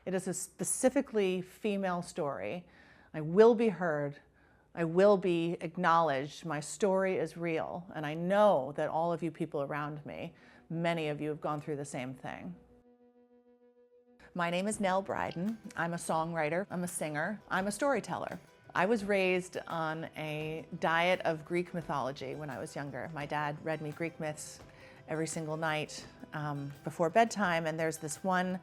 It is a specifically female story. I will be heard. I will be acknowledged. My story is real. And I know that all of you people around me, many of you have gone through the same thing. My name is Nell Bryden. I'm a songwriter. I'm a singer. I'm a storyteller. I was raised on a diet of Greek mythology when I was younger. My dad read me Greek myths every single night before bedtime, and there's this one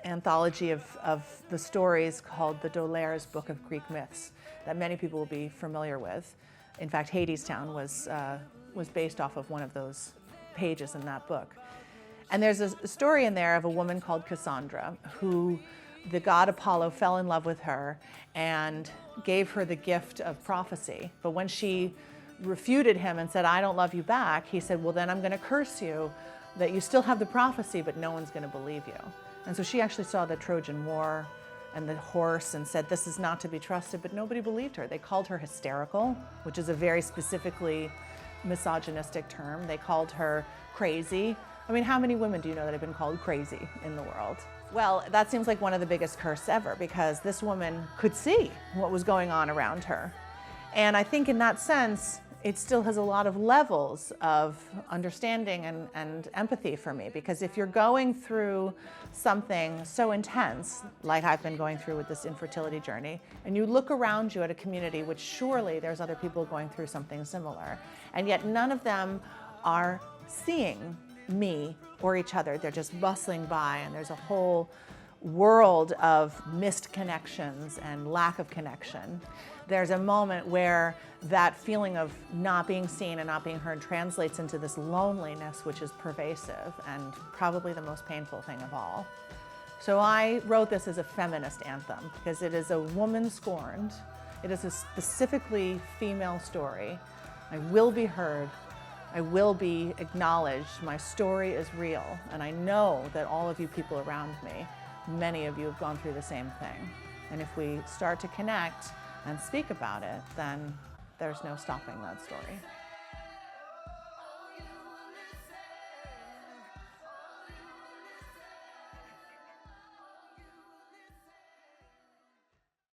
anthology of the stories called the D'Aulaire's Book of Greek Myths that many people will be familiar with. In fact, Hadestown was based off of one of those pages in that book. And there's a story in there of a woman called Cassandra who the god Apollo fell in love with her and gave her the gift of prophecy. But when she refuted him and said, "I don't love you back," he said, "Well, then I'm going to curse you that you still have the prophecy, but no one's going to believe you." And so she actually saw the Trojan War and the horse and said, "This is not to be trusted," but nobody believed her. They called her hysterical, which is a very specifically misogynistic term. They called her crazy. I mean, how many women do you know that have been called crazy in the world? Well, that seems like one of the biggest curses ever, because this woman could see what was going on around her. And I think in that sense, it still has a lot of levels of understanding and empathy for me, because if you're going through something so intense, like I've been going through with this infertility journey, and you look around you at a community, which surely there's other people going through something similar, and yet none of them are seeing me or each other. They're just bustling by, and there's a whole world of missed connections and lack of connection. There's a moment where that feeling of not being seen and not being heard translates into this loneliness, which is pervasive and probably the most painful thing of all. So I wrote this as a feminist anthem because it is a woman scorned. It is a specifically female story. I will be heard. I will be acknowledged. My story is real, and I know that all of you people around me, many of you have gone through the same thing. And if we start to connect and speak about it, then there's no stopping that story.